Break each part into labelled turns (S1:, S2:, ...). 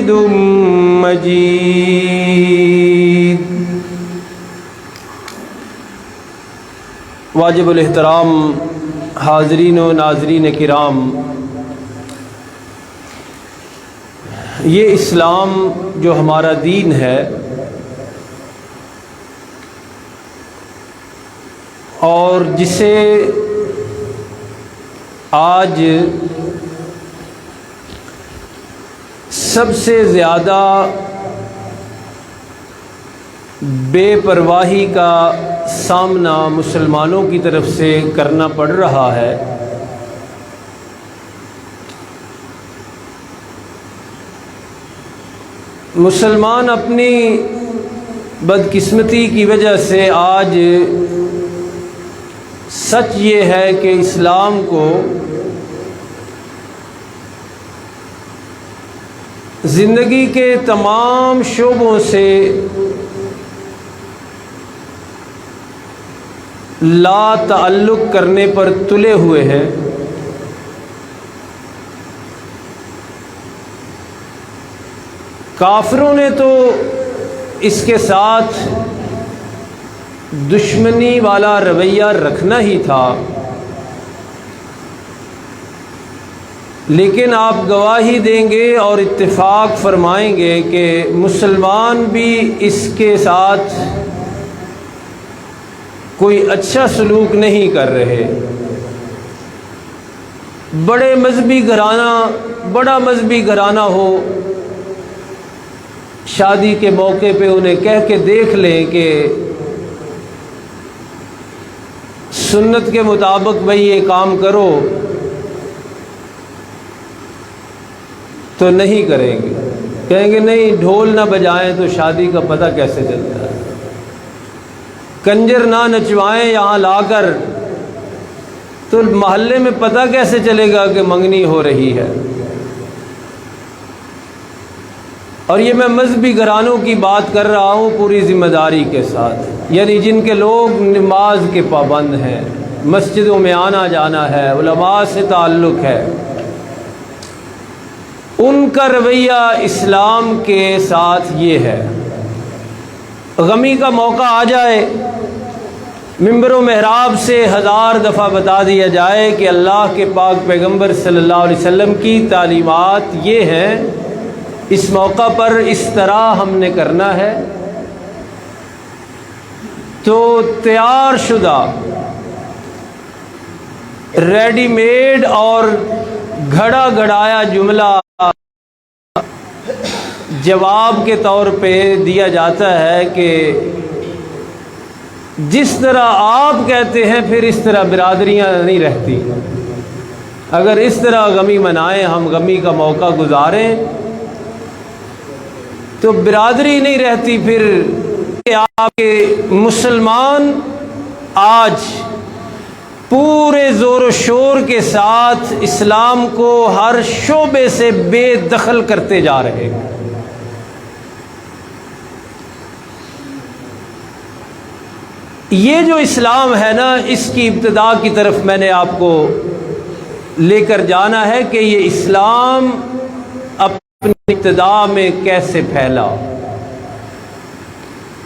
S1: حمید مجید۔ واجب الاحترام حاضرین و ناظرین کرام، یہ اسلام جو ہمارا دین ہے اور جسے آج سب سے زیادہ بے پرواہی کا سامنا مسلمانوں کی طرف سے کرنا پڑ رہا ہے، مسلمان اپنی بدقسمتی کی وجہ سے آج سچ یہ ہے کہ اسلام کو زندگی کے تمام شعبوں سے لا تعلق کرنے پر تلے ہوئے ہیں۔ کافروں نے تو اس کے ساتھ دشمنی والا رویہ رکھنا ہی تھا، لیکن آپ گواہی دیں گے اور اتفاق فرمائیں گے کہ مسلمان بھی اس کے ساتھ کوئی اچھا سلوک نہیں کر رہے۔ بڑا مذہبی گھرانہ ہو، شادی کے موقع پہ انہیں کہہ کے دیکھ لیں کہ سنت کے مطابق بھئی یہ کام کرو، تو نہیں کریں گے، کہیں گے نہیں ڈھول نہ بجائیں تو شادی کا پتہ کیسے چلتا ہے، کنجر نہ نچوائیں یہاں لا کر تو محلے میں پتہ کیسے چلے گا کہ منگنی ہو رہی ہے۔ اور یہ میں مذہبی گھرانوں کی بات کر رہا ہوں پوری ذمہ داری کے ساتھ، یعنی جن کے لوگ نماز کے پابند ہیں، مسجدوں میں آنا جانا ہے، علماء سے تعلق ہے، ان کا رویہ اسلام کے ساتھ یہ ہے۔ غمی کا موقع آ جائے، ممبر و محراب سے 1000 دفعہ بتا دیا جائے کہ اللہ کے پاک پیغمبر صلی اللہ علیہ وسلم کی تعلیمات یہ ہیں، اس موقع پر اس طرح ہم نے کرنا ہے، تو تیار شدہ ریڈی میڈ اور گھڑا گھڑایا جملہ جواب کے طور پہ دیا جاتا ہے کہ جس طرح آپ کہتے ہیں پھر اس طرح برادریاں نہیں رہتی، اگر اس طرح غمی منائیں، ہم غمی کا موقع گزاریں تو برادری نہیں رہتی۔ پھر آپ کے مسلمان آج پورے زور و شور کے ساتھ اسلام کو ہر شعبے سے بے دخل کرتے جا رہے ہیں۔ یہ جو اسلام ہے نا، اس کی ابتدا کی طرف میں نے آپ کو لے کر جانا ہے کہ یہ اسلام اپنی ابتدا میں کیسے پھیلا۔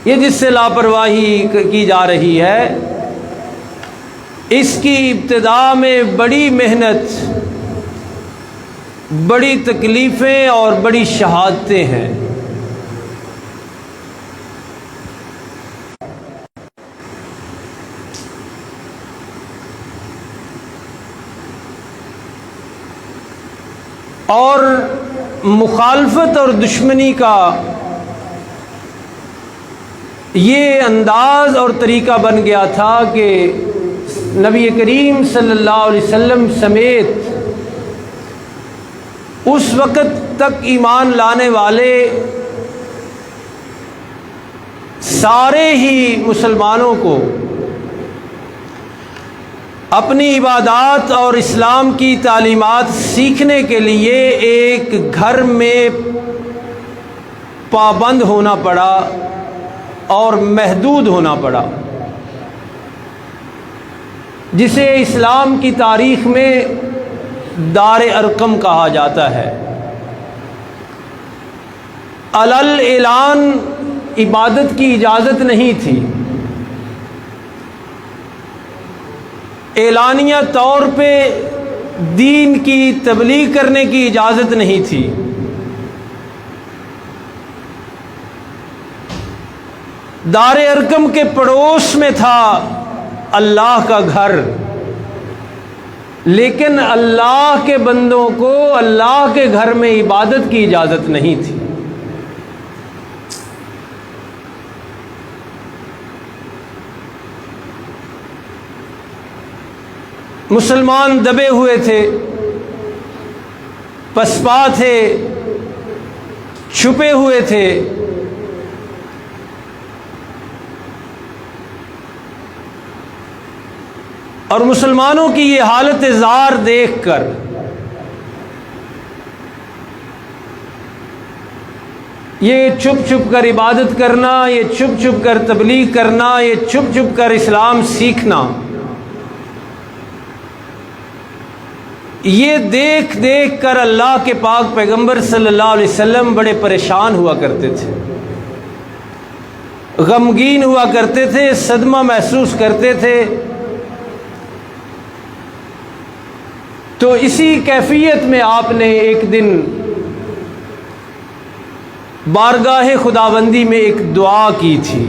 S1: یہ جس سے لاپرواہی کی جا رہی ہے، اس کی ابتدا میں بڑی محنت، بڑی تکلیفیں اور بڑی شہادتیں ہیں۔ اور مخالفت اور دشمنی کا یہ انداز اور طریقہ بن گیا تھا کہ نبی کریم صلی اللہ علیہ وسلم سمیت اس وقت تک ایمان لانے والے سارے ہی مسلمانوں کو اپنی عبادات اور اسلام کی تعلیمات سیکھنے کے لیے ایک گھر میں پابند ہونا پڑا اور محدود ہونا پڑا، جسے اسلام کی تاریخ میں دار ارقم کہا جاتا ہے۔ علل اعلان عبادت کی اجازت نہیں تھی، اعلانیہ طور پہ دین کی تبلیغ کرنے کی اجازت نہیں تھی۔ دار ارقم کے پڑوس میں تھا اللہ کا گھر، لیکن اللہ کے بندوں کو اللہ کے گھر میں عبادت کی اجازت نہیں تھی۔ مسلمان دبے ہوئے تھے، پسپا تھے، چھپے ہوئے تھے، اور مسلمانوں کی یہ حالت زار دیکھ کر یہ چھپ چھپ کر عبادت کرنا، یہ چھپ چھپ کر تبلیغ کرنا، یہ چھپ چھپ کر اسلام سیکھنا، یہ دیکھ دیکھ کر اللہ کے پاک پیغمبر صلی اللہ علیہ وسلم بڑے پریشان ہوا کرتے تھے، غمگین ہوا کرتے تھے، صدمہ محسوس کرتے تھے۔ تو اسی کیفیت میں آپ نے ایک دن بارگاہ خداوندی میں ایک دعا کی تھی۔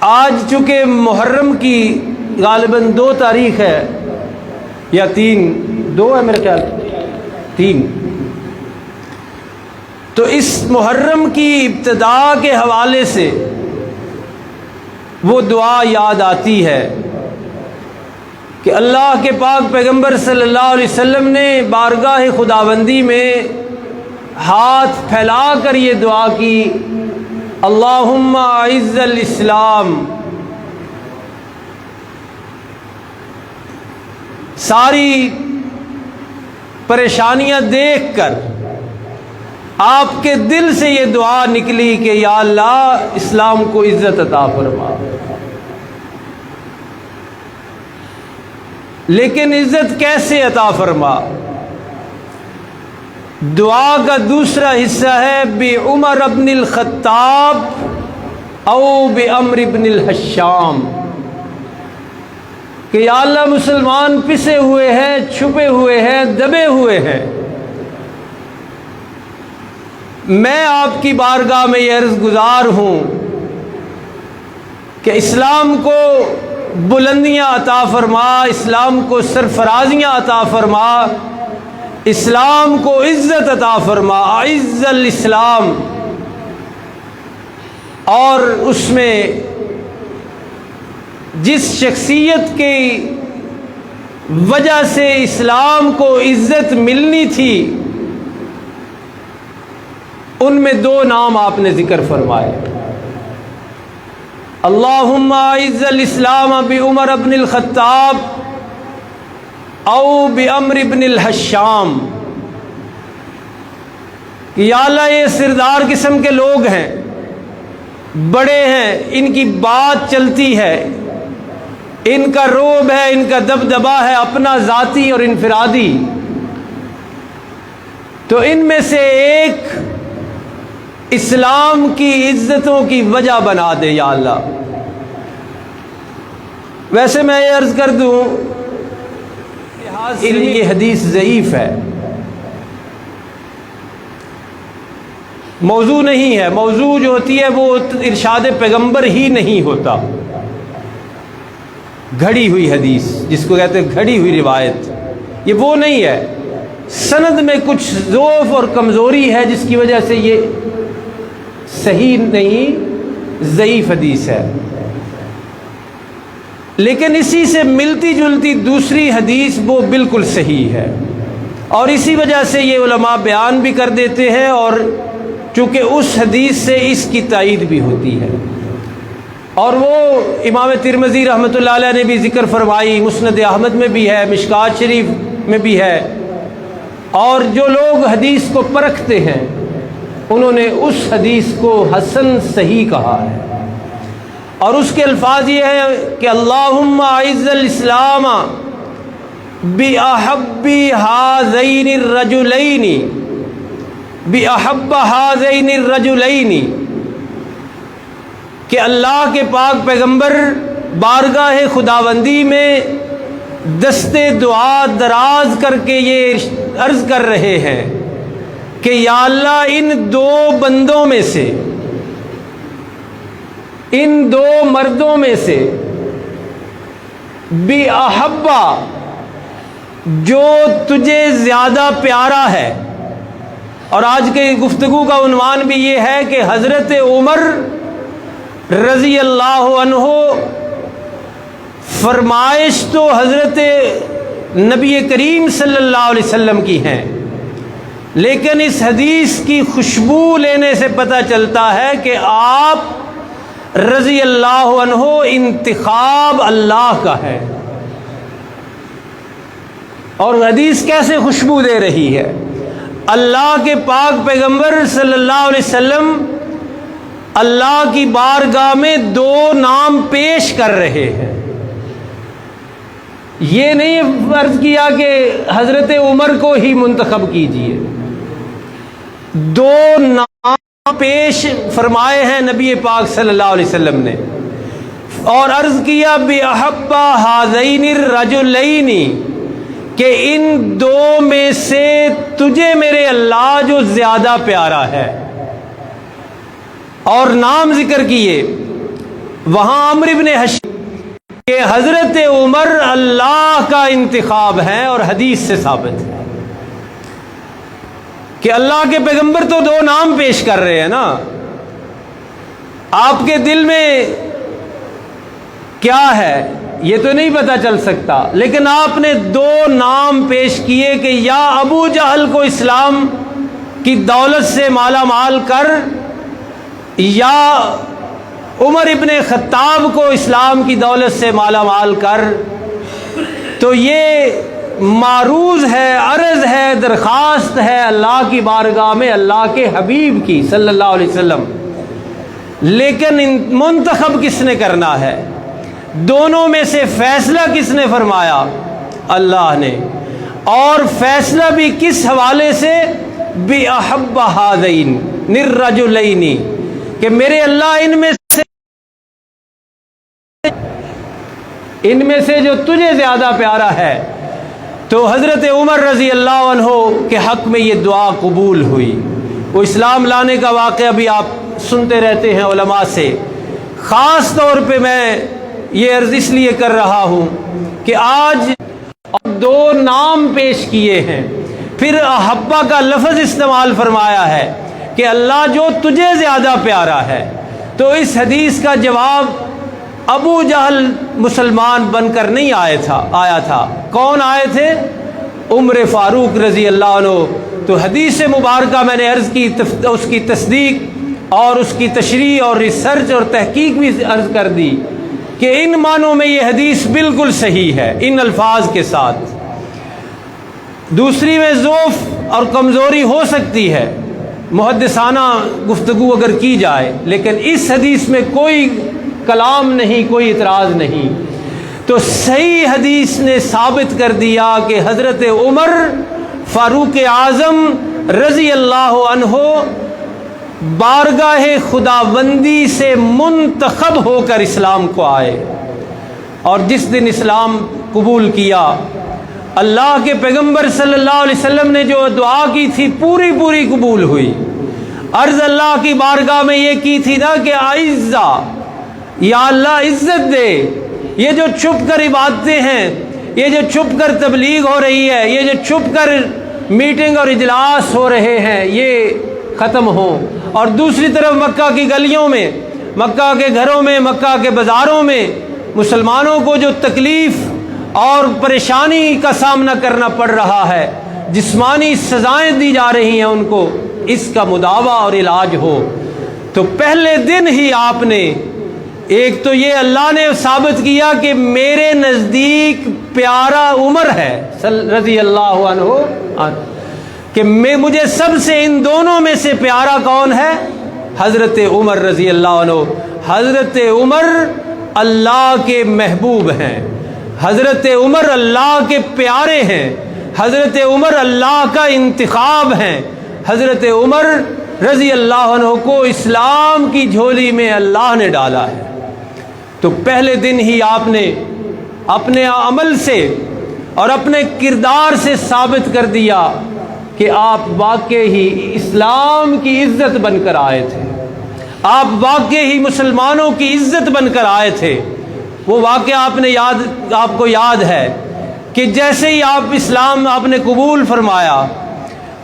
S1: آج چونکہ محرم کی غالباً 2 تاریخ ہے یا 3، 2 ہے میرے خیال، 3، تو اس محرم کی ابتدا کے حوالے سے وہ دعا یاد آتی ہے کہ اللہ کے پاک پیغمبر صلی اللہ علیہ وسلم نے بارگاہ خداوندی میں ہاتھ پھیلا کر یہ دعا کی، اللہم اعز الاسلام۔ ساری پریشانیاں دیکھ کر آپ کے دل سے یہ دعا نکلی کہ یا اللہ اسلام کو عزت عطا فرما۔ لیکن عزت کیسے عطا فرما؟ دعا کا دوسرا حصہ ہے بعمر ابن الخطاب او بعمر ابن الحشام، کہ یا اللہ مسلمان پسے ہوئے ہیں، چھپے ہوئے ہیں، دبے ہوئے ہیں، میں آپ کی بارگاہ میں یہ عرض گزار ہوں کہ اسلام کو بلندیاں عطا فرما، اسلام کو سرفرازیاں عطا فرما، اسلام کو عزت عطا فرما، اعز الاسلام۔ اور اس میں جس شخصیت کی وجہ سے اسلام کو عزت ملنی تھی، ان میں 2 نام آپ نے ذکر فرمائے، اللہم اعز الاسلام بعمر ابن الخطاب او بعمر ابن الحشام، کہ یا اللہ یہ سردار قسم کے لوگ ہیں، بڑے ہیں، ان کی بات چلتی ہے، ان کا رعب ہے، ان کا دبدبا ہے اپنا ذاتی اور انفرادی، تو ان میں سے ایک اسلام کی عزتوں کی وجہ بنا دے یا اللہ۔ ویسے میں یہ عرض کر دوں یہ حدیث ضعیف ہے، موضوع نہیں ہے۔ موضوع جو ہوتی ہے وہ ارشاد پیغمبر ہی نہیں ہوتا، گھڑی ہوئی حدیث جس کو کہتے ہیں گھڑی ہوئی روایت، یہ وہ نہیں ہے۔ سند میں کچھ ضعف اور کمزوری ہے جس کی وجہ سے یہ صحیح نہیں، ضعیف حدیث ہے۔ لیکن اسی سے ملتی جلتی دوسری حدیث وہ بالکل صحیح ہے، اور اسی وجہ سے یہ علماء بیان بھی کر دیتے ہیں، اور چونکہ اس حدیث سے اس کی تائید بھی ہوتی ہے، اور وہ امام ترمذی رحمۃ اللہ علیہ نے بھی ذکر فرمائی، مسند احمد میں بھی ہے، مشکات شریف میں بھی ہے، اور جو لوگ حدیث کو پرکھتے ہیں انہوں نے اس حدیث کو حسن صحیح کہا ہے، اور اس کے الفاظ یہ ہے کہ اللہم اعز الاسلام بِأَحَبِّ هَذَيْنِ الرَّجُلَيْنِ بِأَحَبَّ هَذَيْنِ الرَّجُلَيْنِ کہ اللہ کے پاک پیغمبر بارگاہ خداوندی میں دستے دعا دراز کر کے یہ عرض کر رہے ہیں کہ یا اللہ ان دو بندوں میں سے، ان دو مردوں میں سے، بِأَحَبَّ جو تجھے زیادہ پیارا ہے. اور آج کے گفتگو کا عنوان بھی یہ ہے کہ حضرت عمر رضی اللہ عنہ، فرمائش تو حضرت نبی کریم صلی اللہ علیہ وسلم کی ہیں، لیکن اس حدیث کی خوشبو لینے سے پتہ چلتا ہے کہ آپ رضی اللہ عنہ انتخاب اللہ کا ہے. اور حدیث کیسے خوشبو دے رہی ہے؟ اللہ کے پاک پیغمبر صلی اللہ علیہ وسلم اللہ کی بارگاہ میں دو نام پیش کر رہے ہیں. یہ نہیں عرض کیا کہ حضرت عمر کو ہی منتخب کیجئے، دو نام پیش فرمائے ہیں نبی پاک صلی اللہ علیہ وسلم نے، اور عرض کیا بِأَحَبَّ هَذَيْنِ الرَّجُلَيْنِ کہ ان دو میں سے تجھے میرے اللہ جو زیادہ پیارا ہے. اور نام ذکر کیے وہاں عمرو بن حشیم کہ حضرت عمر اللہ کا انتخاب ہے، اور حدیث سے ثابت ہے کہ اللہ کے پیغمبر تو دو نام پیش کر رہے ہیں نا. آپ کے دل میں کیا ہے یہ تو نہیں پتہ چل سکتا، لیکن آپ نے دو نام پیش کیے کہ یا ابو جہل کو اسلام کی دولت سے مالا مال کر، یا عمر ابن خطاب کو اسلام کی دولت سے مالا مال کر. تو یہ معروض ہے، عرض ہے، درخواست ہے اللہ کی بارگاہ میں اللہ کے حبیب کی صلی اللہ علیہ وسلم. لیکن منتخب کس نے کرنا ہے؟ دونوں میں سے فیصلہ کس نے فرمایا؟ اللہ نے. اور فیصلہ بھی کس حوالے سے؟ بِأَحَبَّ هَذَيْنِ الرَّجُلَيْنِ کہ میرے اللہ ان میں سے جو تجھے زیادہ پیارا ہے. تو حضرت عمر رضی اللہ عنہ کے حق میں یہ دعا قبول ہوئی. وہ اسلام لانے کا واقعہ بھی آپ سنتے رہتے ہیں علماء سے. خاص طور پہ میں یہ عرض اس لیے کر رہا ہوں کہ آج دو نام پیش کیے ہیں، پھر احبا کا لفظ استعمال فرمایا ہے کہ اللہ جو تجھے زیادہ پیارا ہے. تو اس حدیث کا جواب ابو جہل مسلمان بن کر نہیں آیا تھا. کون آئے تھے؟ عمر فاروق رضی اللہ عنہ. تو حدیث مبارکہ میں نے عرض کی، اس کی تصدیق اور اس کی تشریح اور ریسرچ اور تحقیق بھی عرض کر دی کہ ان معنوں میں یہ حدیث بالکل صحیح ہے ان الفاظ کے ساتھ. دوسری میں ضعف اور کمزوری ہو سکتی ہے محدثانہ گفتگو اگر کی جائے، لیکن اس حدیث میں کوئی کلام نہیں، کوئی اعتراض نہیں. تو صحیح حدیث نے ثابت کر دیا کہ حضرت عمر فاروق اعظم رضی اللہ عنہ بارگاہ خداوندی سے منتخب ہو کر اسلام کو آئے. اور جس دن اسلام قبول کیا، اللہ کے پیغمبر صلی اللہ علیہ وسلم نے جو دعا کی تھی پوری قبول ہوئی. عرض اللہ کی بارگاہ میں یہ کی تھی نا کہ اعزا، یا اللہ عزت دے. یہ جو چھپ کر عبادتیں ہیں، یہ جو چھپ کر تبلیغ ہو رہی ہے، یہ جو چھپ کر میٹنگ اور اجلاس ہو رہے ہیں، یہ ختم ہوں. اور دوسری طرف مکہ کی گلیوں میں، مکہ کے گھروں میں، مکہ کے بازاروں میں مسلمانوں کو جو تکلیف اور پریشانی کا سامنا کرنا پڑ رہا ہے، جسمانی سزائیں دی جا رہی ہیں ان کو، اس کا مداوع اور علاج ہو. تو پہلے دن ہی آپ نے ایک تو یہ اللہ نے ثابت کیا کہ میرے نزدیک پیارا عمر ہے رضی اللہ عنہ، کہ مجھے سب سے ان دونوں میں سے پیارا کون ہے؟ حضرت عمر رضی اللہ عنہ. حضرت عمر اللہ کے محبوب ہیں، حضرت عمر اللہ کے پیارے ہیں، حضرت عمر اللہ کا انتخاب ہیں، حضرت عمر رضی اللہ عنہ کو اسلام کی جھولی میں اللہ نے ڈالا ہے۔ تو پہلے دن ہی آپ نے اپنے عمل سے اور اپنے کردار سے ثابت کر دیا کہ آپ واقعی ہی اسلام کی عزت بن کر آئے تھے، آپ واقعی ہی مسلمانوں کی عزت بن کر آئے تھے۔ وہ واقعہ آپ کو یاد ہے کہ جیسے ہی اسلام آپ نے قبول فرمایا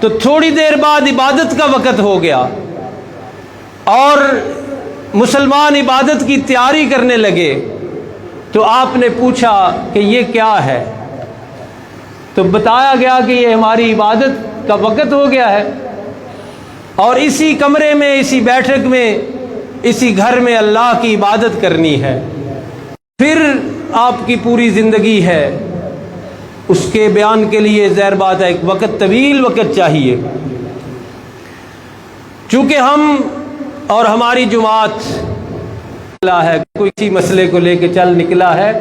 S1: تو تھوڑی دیر بعد عبادت کا وقت ہو گیا اور مسلمان عبادت کی تیاری کرنے لگے، تو آپ نے پوچھا کہ یہ کیا ہے؟ تو بتایا گیا کہ یہ ہماری عبادت کا وقت ہو گیا ہے، اور اسی کمرے میں، اسی بیٹھک میں، اسی گھر میں اللہ کی عبادت کرنی ہے۔ پھر آپ کی پوری زندگی ہے، اس کے بیان کے لیے ظاہر بات ہے ایک وقت، طویل وقت چاہیے۔ چونکہ ہم اور ہماری جماعت ہے، کوئی اسی مسئلے کو لے کے چل نکلا ہے،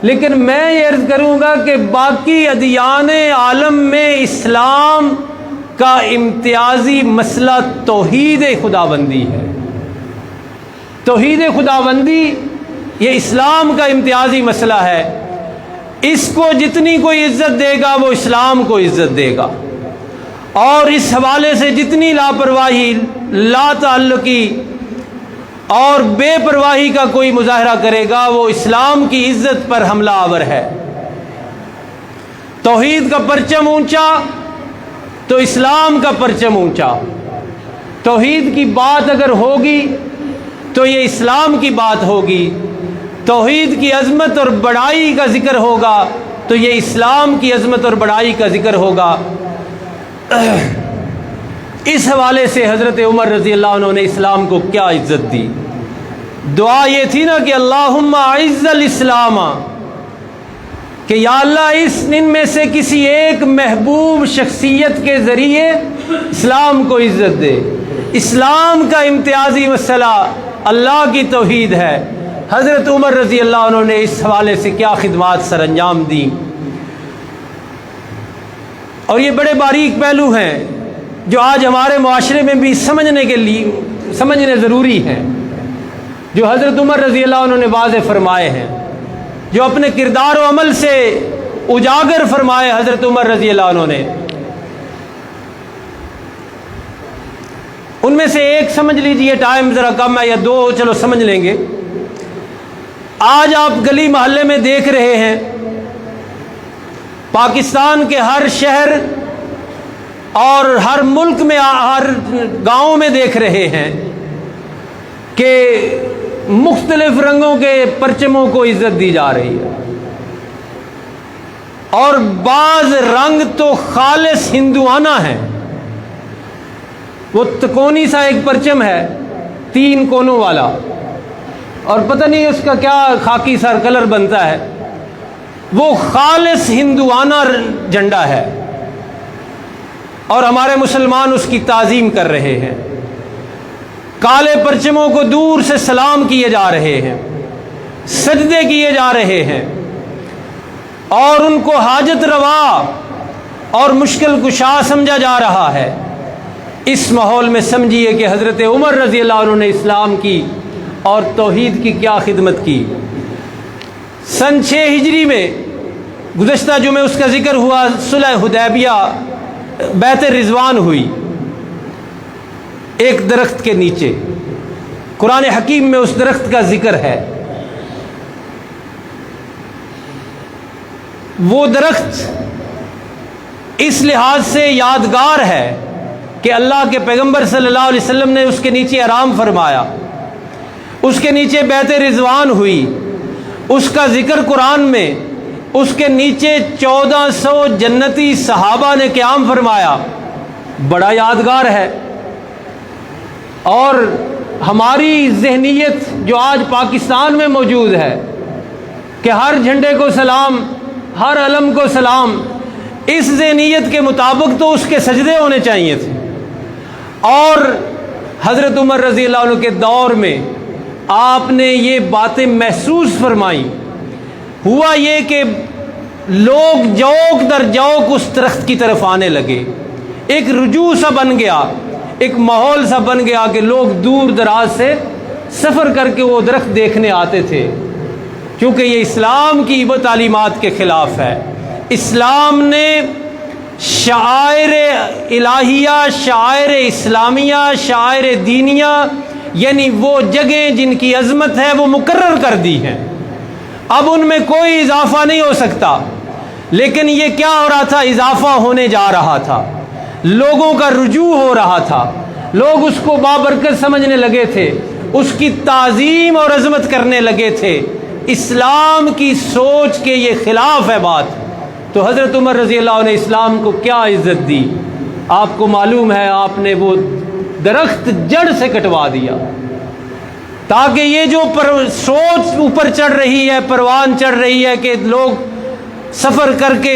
S1: لیکن میں یہ عرض کروں گا کہ باقی ادیان عالم میں اسلام کا امتیازی مسئلہ توحید خداوندی ہے۔ توحید خداوندی یہ اسلام کا امتیازی مسئلہ ہے۔ اس کو جتنی کوئی عزت دے گا وہ اسلام کو عزت دے گا، اور اس حوالے سے جتنی لاپرواہی، لا تعلقی اور بے پرواہی کا کوئی مظاہرہ کرے گا وہ اسلام کی عزت پر حملہ آور ہے۔ توحید کا پرچم اونچا تو اسلام کا پرچم اونچا۔ توحید کی بات اگر ہوگی تو یہ اسلام کی بات ہوگی، توحید کی عظمت اور بڑائی کا ذکر ہوگا تو یہ اسلام کی عظمت اور بڑائی کا ذکر ہوگا۔ اس حوالے سے حضرت عمر رضی اللہ عنہ نے اسلام کو کیا عزت دی۔ دعا یہ تھی نا کہ اللہم اعز الاسلام، کہ یا اللہ ان میں سے کسی ایک محبوب شخصیت کے ذریعے اسلام کو عزت دے۔ اسلام کا امتیازی مسئلہ اللہ کی توحید ہے۔ حضرت عمر رضی اللہ عنہ نے اس حوالے سے کیا خدمات سر انجام دیں، اور یہ بڑے باریک پہلو ہیں جو آج ہمارے معاشرے میں بھی سمجھنے ضروری ہیں، جو حضرت عمر رضی اللہ عنہ نے واضح فرمائے ہیں، جو اپنے کردار و عمل سے اجاگر فرمائے حضرت عمر رضی اللہ عنہ نے۔ ان میں سے ایک سمجھ لیجئے، ٹائم ذرا کم ہے، یا دو چلو سمجھ لیں گے۔ آج آپ گلی محلے میں دیکھ رہے ہیں، پاکستان کے ہر شہر اور ہر ملک میں، ہر گاؤں میں دیکھ رہے ہیں کہ مختلف رنگوں کے پرچموں کو عزت دی جا رہی ہے، اور بعض رنگ تو خالص ہندوانہ ہیں۔ وہ تکونی سا ایک پرچم ہے 3 کونوں والا، اور پتہ نہیں اس کا کیا خاکی سر کلر بنتا ہے، وہ خالص ہندوانہ جھنڈا ہے، اور ہمارے مسلمان اس کی تعظیم کر رہے ہیں۔ کالے پرچموں کو دور سے سلام کیے جا رہے ہیں، سجدے کیے جا رہے ہیں، اور ان کو حاجت روا اور مشکل کشا سمجھا جا رہا ہے۔ اس ماحول میں سمجھیے کہ حضرت عمر رضی اللہ عنہ نے اسلام کی اور توحید کی کیا خدمت کی۔ سن 6 ہجری میں گزشتہ جمعے اس کا ذکر ہوا، صلح حدیبیہ، بیعت رضوان ہوئی ایک درخت کے نیچے۔ قرآن حکیم میں اس درخت کا ذکر ہے۔ وہ درخت اس لحاظ سے یادگار ہے کہ اللہ کے پیغمبر صلی اللہ علیہ وسلم نے اس کے نیچے آرام فرمایا، اس کے نیچے بیعت رضوان ہوئی، اس کا ذکر قرآن میں، اس کے نیچے 1400 جنتی صحابہ نے قیام فرمایا، بڑا یادگار ہے۔ اور ہماری ذہنیت جو آج پاکستان میں موجود ہے کہ ہر جھنڈے کو سلام، ہر علم کو سلام، اس ذہنیت کے مطابق تو اس کے سجدے ہونے چاہیے تھے۔ اور حضرت عمر رضی اللہ عنہ کے دور میں آپ نے یہ باتیں محسوس فرمائیں ہوا یہ کہ لوگ جوک در جوک اس درخت کی طرف آنے لگے، ایک رجوع سا بن گیا، ایک ماحول سا بن گیا کہ لوگ دور دراز سے سفر کر کے وہ درخت دیکھنے آتے تھے، کیونکہ یہ اسلام کی وہ تعلیمات کے خلاف ہے۔ اسلام نے شعائر الہیہ، شعائر اسلامیہ، شعائر دینیہ، یعنی وہ جگہیں جن کی عظمت ہے وہ مقرر کر دی ہیں، اب ان میں کوئی اضافہ نہیں ہو سکتا۔ لیکن یہ کیا ہو رہا تھا؟ اضافہ ہونے جا رہا تھا، لوگوں کا رجوع ہو رہا تھا، لوگ اس کو بابرکت سمجھنے لگے تھے، اس کی تعظیم اور عظمت کرنے لگے تھے۔ اسلام کی سوچ کے یہ خلاف ہے بات۔ تو حضرت عمر رضی اللہ عنہ نے اسلام کو کیا عزت دی؟ آپ کو معلوم ہے آپ نے وہ درخت جڑ سے کٹوا دیا، تاکہ یہ جو سوچ اوپر چڑھ رہی ہے، پروان چڑھ رہی ہے کہ لوگ سفر کر کے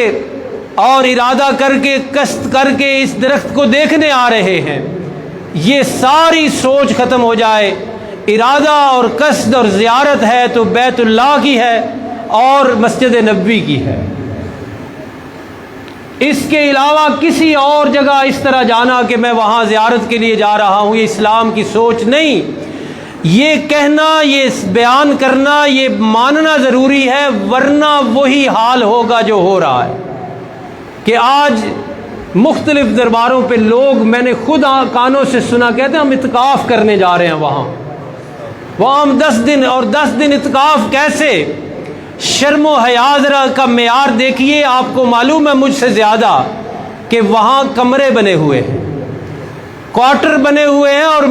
S1: اور ارادہ کر کے قصد کر کے اس درخت کو دیکھنے آ رہے ہیں، یہ ساری سوچ ختم ہو جائے۔ ارادہ اور قصد اور زیارت ہے تو بیت اللہ کی ہے اور مسجد نبوی کی ہے، اس کے علاوہ کسی اور جگہ اس طرح جانا کہ میں وہاں زیارت کے لیے جا رہا ہوں، یہ اسلام کی سوچ نہیں۔ یہ کہنا، یہ بیان کرنا، یہ ماننا ضروری ہے، ورنہ وہی حال ہوگا جو ہو رہا ہے کہ آج مختلف درباروں پہ لوگ، میں نے خود کانوں سے سنا، کہتے ہیں ہم اعتکاف کرنے جا رہے ہیں وہاں ہم 10 دن، اور 10 دن اعتکاف کیسے؟ شرم و حیا کا معیار دیکھیے، آپ کو معلوم ہے مجھ سے زیادہ کہ وہاں کمرے بنے ہوئے ہیں، کوارٹر بنے ہوئے ہیں، اور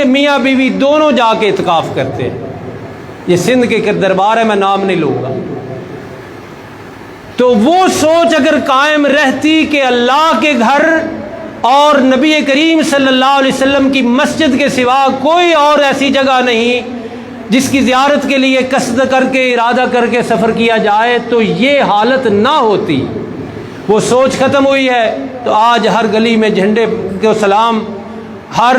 S1: میاں بیوی دونوں جا کے اعتکاف کرتے ہیں۔ یہ سندھ کے دربار ہے، میں نام نہیں لوں گا۔ تو وہ سوچ اگر قائم رہتی کہ اللہ کے گھر اور نبی کریم صلی اللہ علیہ وسلم کی مسجد کے سوا کوئی اور ایسی جگہ نہیں جس کی زیارت کے لیے قصد کر کے، ارادہ کر کے سفر کیا جائے، تو یہ حالت نہ ہوتی۔ وہ سوچ ختم ہوئی ہے، تو آج ہر گلی میں جھنڈے کو سلام، ہر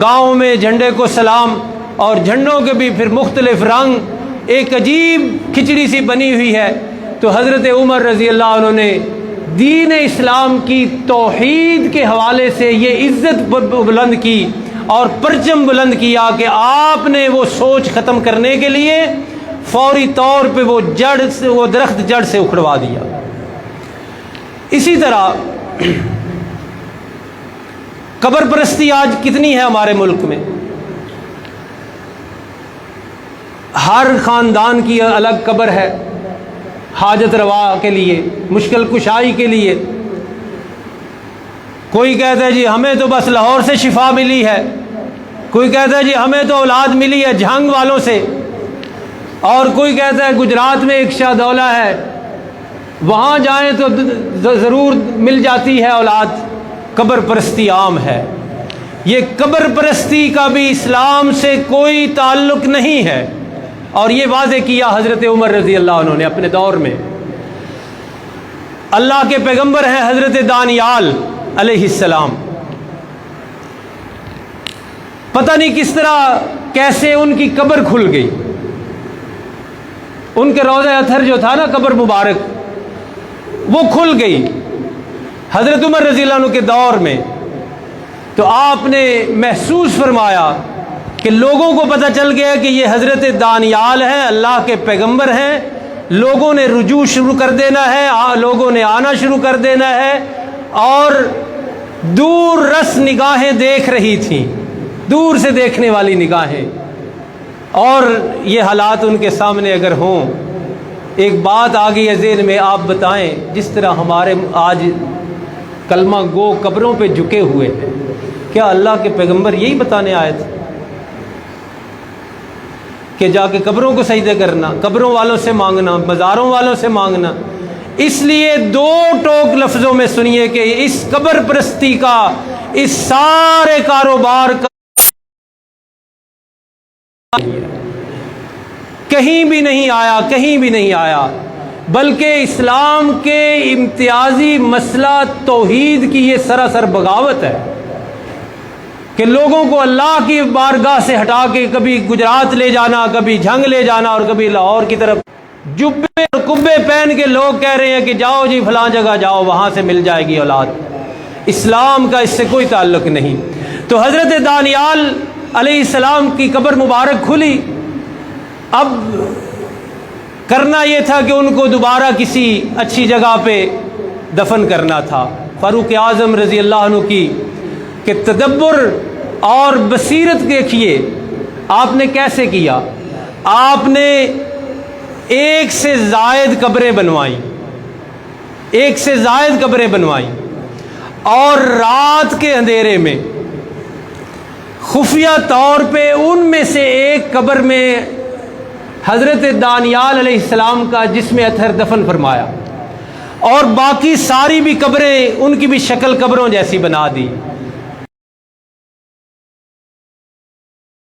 S1: گاؤں میں جھنڈے کو سلام، اور جھنڈوں کے بھی پھر مختلف رنگ، ایک عجیب کھچڑی سی بنی ہوئی ہے۔ تو حضرت عمر رضی اللہ عنہ نے دین اسلام کی توحید کے حوالے سے یہ عزت بلند کی اور پرچم بلند کیا کہ آپ نے وہ سوچ ختم کرنے کے لیے فوری طور پہ وہ درخت جڑ سے اکھڑوا دیا۔ اسی طرح قبر پرستی آج کتنی ہے ہمارے ملک میں؟ ہر خاندان کی الگ قبر ہے، حاجت روا کے لیے، مشکل کشائی کے لیے۔ کوئی کہتا ہے جی ہمیں تو بس لاہور سے شفا ملی ہے، کوئی کہتا ہے جی ہمیں تو اولاد ملی ہے جھنگ والوں سے، اور کوئی کہتا ہے گجرات میں ایک شاہ دولہ ہے، وہاں جائیں تو ضرور مل جاتی ہے اولاد۔ قبر پرستی عام ہے۔ یہ قبر پرستی کا بھی اسلام سے کوئی تعلق نہیں ہے، اور یہ واضح کیا حضرت عمر رضی اللہ عنہ نے اپنے دور میں۔ اللہ کے پیغمبر ہیں حضرت دانیال علیہ السلام، پتہ نہیں کس طرح کیسے ان کی قبر کھل گئی، ان کے روضہ اطہر جو تھا نا قبر مبارک، وہ کھل گئی حضرت عمر رضی اللہ عنہ کے دور میں۔ تو آپ نے محسوس فرمایا کہ لوگوں کو پتہ چل گیا کہ یہ حضرت دانیال ہیں، اللہ کے پیغمبر ہیں، لوگوں نے رجوع شروع کر دینا ہے، لوگوں نے آنا شروع کر دینا ہے، اور دور رس نگاہیں دیکھ رہی تھیں، دور سے دیکھنے والی نگاہیں۔ اور یہ حالات ان کے سامنے اگر ہوں، ایک بات آ گئی ہے ذہن میں، آپ بتائیں جس طرح ہمارے آج کلمہ گو قبروں پہ جھکے ہوئے ہیں، کیا اللہ کے پیغمبر یہی بتانے آئے تھے کہ جا کے قبروں کو سجدے کرنا، قبروں والوں سے مانگنا، مزاروں والوں سے مانگنا؟ اس لیے دو ٹوک لفظوں میں سنیے کہ اس قبر پرستی کا، اس سارے کاروبار کا کہیں بھی نہیں آیا، کہیں بھی نہیں آیا، بلکہ اسلام کے امتیازی مسئلہ توحید کی یہ سراسر بغاوت ہے کہ لوگوں کو اللہ کی بارگاہ سے ہٹا کے کبھی گجرات لے جانا، کبھی جھنگ لے جانا، اور کبھی لاہور کی طرف جبے اور کبے پہن کے لوگ کہہ رہے ہیں کہ جاؤ جی فلاں جگہ جاؤ، وہاں سے مل جائے گی اولاد۔ اسلام کا اس سے کوئی تعلق نہیں۔ تو حضرت دانیال علیہ السلام کی قبر مبارک کھلی، اب کرنا یہ تھا کہ ان کو دوبارہ کسی اچھی جگہ پہ دفن کرنا تھا۔ فاروق اعظم رضی اللہ عنہ کی کہ تدبر اور بصیرت دیکھیے آپ نے کیسے کیا۔ آپ نے ایک سے زائد قبریں بنوائیں، ایک سے زائد قبریں بنوائیں، اور رات کے اندھیرے میں خفیہ طور پہ ان میں سے ایک قبر میں حضرت دانیال علیہ السلام کا جسم اطہر دفن فرمایا، اور باقی ساری بھی قبریں ان کی بھی شکل قبروں جیسی بنا دی۔